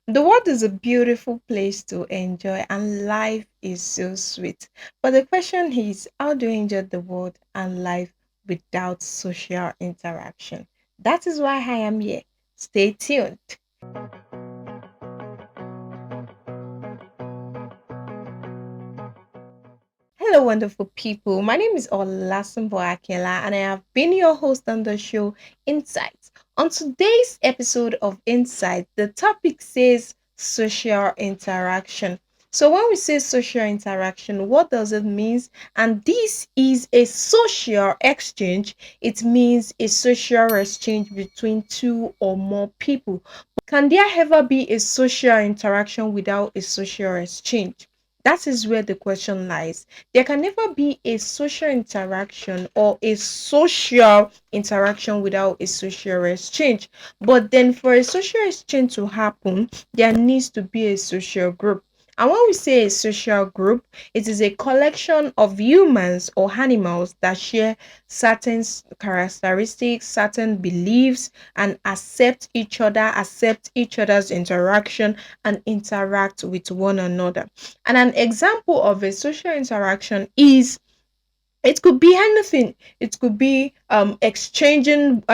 The world is a beautiful place to enjoy, and life is so sweet. But the question is, how do you enjoy the world and life without social interaction? That is why I am here. Stay tuned. Hello, wonderful people. My name is Olasunbo Akela, and I have been your host on the show Insights. On today's episode of Insight, the topic says social interaction. So, when we say social interaction, what does it mean? And this is a social exchange. It means a social exchange between two or more people. Can there ever be a social interaction without a social exchange? That is where the question lies. There can never be a social interaction or a social interaction without a social exchange. But then, for a social exchange to happen, there needs to be a social group. And when we say a social group, it is a collection of humans or animals that share certain characteristics, certain beliefs, and accept each other's interaction, and interact with one another. And an example of a social interaction is it could be anything. It could be exchanging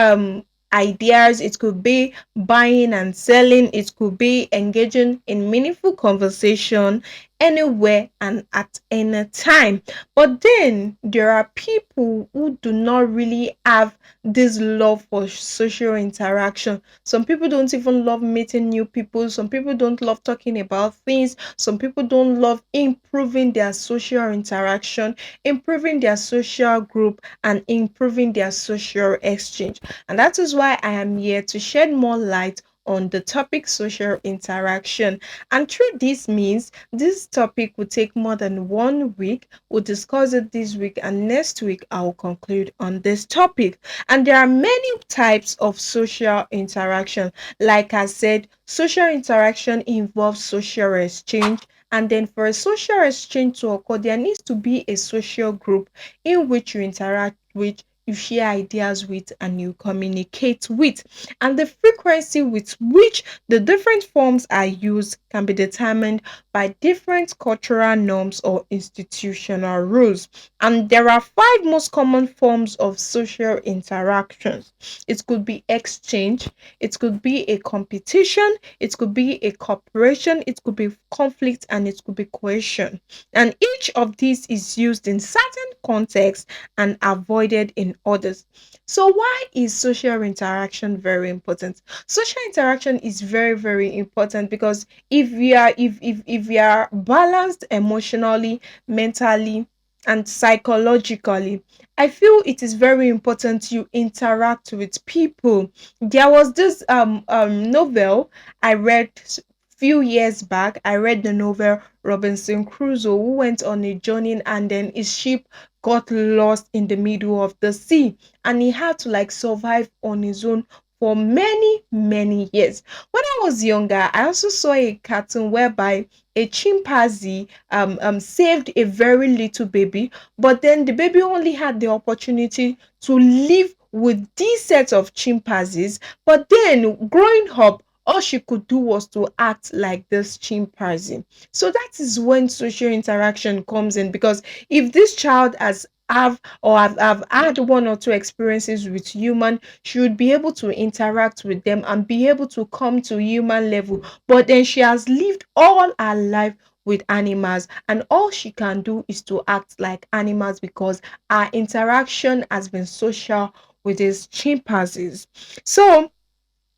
ideas. It could be buying and selling. It could be engaging in meaningful conversation anywhere and at any time. But then there are people who do not really have this love for social interaction. Some people don't even love meeting new people. Some people don't love talking about things. Some people don't love improving their social interaction, improving their social group, and improving their social exchange. And that is why I am here to shed more light on the topic social interaction. And through this means, this topic will take more than 1 week. We'll discuss it this week, and next week I will conclude on this topic. And there are many types of social interaction. Like I said, social interaction involves social exchange, and then for a social exchange to occur, there needs to be a social group in which you interact with, you share ideas with, and you communicate with. And the frequency with which the different forms are used can be determined by different cultural norms or institutional rules. And there are five most common forms of social interactions. It could be exchange, it could be a competition, it could be a cooperation, it could be conflict, and it could be coercion. And each of these is used in certain contexts and avoided in others. So, why is social interaction very important? Social interaction is very, very important because if we are balanced emotionally, mentally, and psychologically, I feel it is very important you interact with people. There was this novel I read few years back. I read the novel Robinson Crusoe, who went on a journey and then his ship got lost in the middle of the sea, and he had to like survive on his own for many, many years. When I was younger, I also saw a cartoon whereby a chimpanzee saved a very little baby, but then the baby only had the opportunity to live with these set of chimpanzees. But then growing up, all she could do was to act like this chimpanzee. So that is when social interaction comes in, because if this child has have had one or two experiences with human, she would be able to interact with them and be able to come to human level. But then she has lived all her life with animals, and all she can do is to act like animals because our interaction has been social with these chimpanzees. So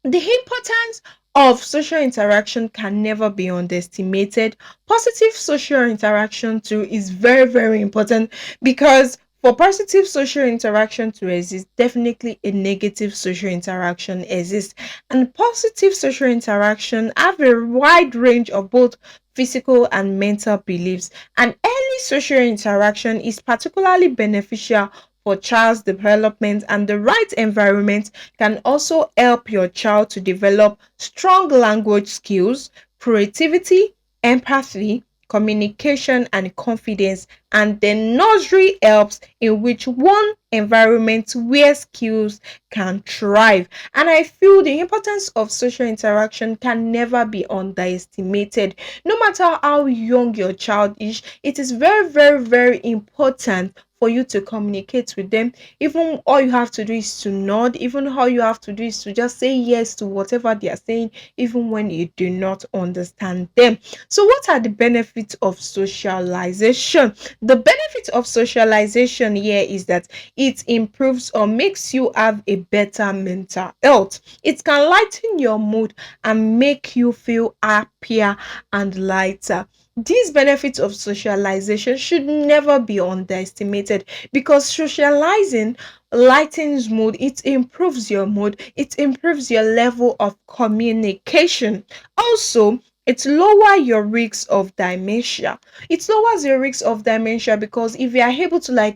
the importance of social interaction can never be underestimated. Positive social interaction too is very, very important, because for positive social interaction to exist, definitely a negative social interaction exists. And positive social interaction have a wide range of both physical and mental beliefs. And early social interaction is particularly beneficial for child's development, and the right environment can also help your child to develop strong language skills, creativity, empathy, communication, and confidence, and then nursery helps in which one environment where skills can thrive. And I feel the importance of social interaction can never be underestimated. No matter how young your child is, it is very, very, very important for you to communicate with them. Even all you have to do is to nod, even all you have to do is to just say yes to whatever they are saying, even when you do not understand them. So, what are the benefits of socialization? The benefit of socialization here is that it improves or makes you have a better mental health. It can lighten your mood and make you feel happier and lighter. These benefits of socialization should never be underestimated because socializing lightens mood, it improves your mood, it improves your level of communication. Also, it lower your risk of dementia. It lowers your risk of dementia because if you are able to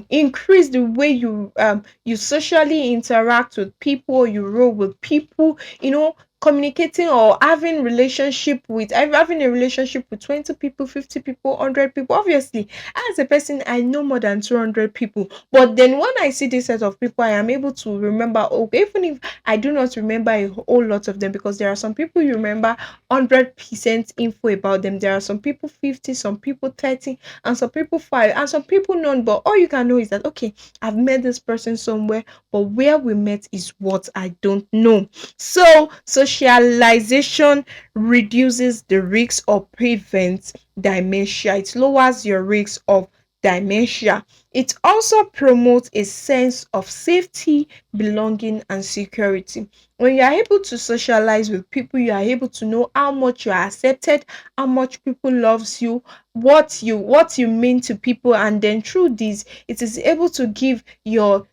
increase the way you socially interact with people, you roll with people, communicating or having a relationship with 20 people, 50 people, 100 people. Obviously, as a person, I know more than 200 people, but then when I see this set of people, I am able to remember. Okay, even if I do not remember a whole lot of them, because there are some people you remember 100% info about them, there are some people 50, some people 30, and some people 5, and some people none. But all you can know is that, okay, I've met this person somewhere, but where we met is what I don't know. So socialization reduces the risk or prevents dementia. It lowers your risk of dementia. It also promotes a sense of safety, belonging, and security. When you are able to socialize with people, you are able to know how much you are accepted, how much people loves you, what you mean to people, and then through this, it is able to give your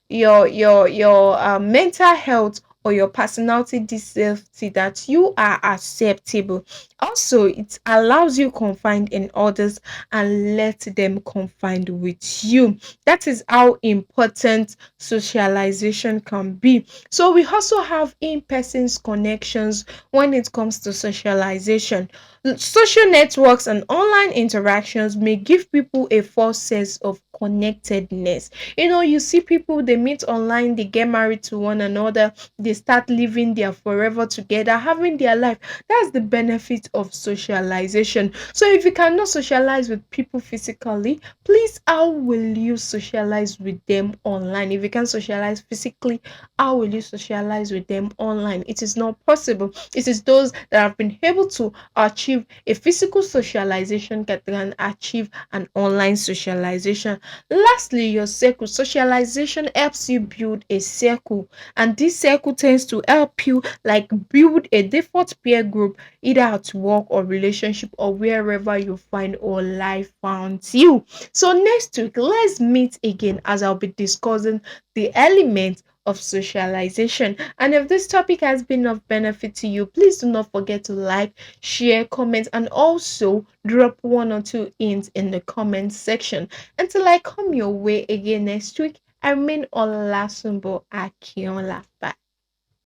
mental health or your personality this safety that you are acceptable. Also, it allows you confide in others and let them confide with you. That is how important socialization can be. So we also have in-person connections when it comes to socialization. Social networks and online interactions may give people a false sense of connectedness. You see people, they meet online, they get married to one another, they start living there forever together, having their life. That's the benefit of socialization. So if you cannot socialize with people physically, please, how will you socialize with them online? If you can socialize physically, how will you socialize with them online? It is not possible. It is those that have been able to achieve a physical socialization that can achieve an online socialization. Lastly, your circle. Socialization helps you build a circle, and this circle tends to help you like build a default peer group, either at work or relationship or wherever you find or life finds you. So next week, let's meet again as I'll be discussing the elements of socialization. And if this topic has been of benefit to you, please do not forget to like, share, comment, and also drop one or two hints in the comment section. Until I come your way again next week, I remain Olasumbo Akinola. Bye.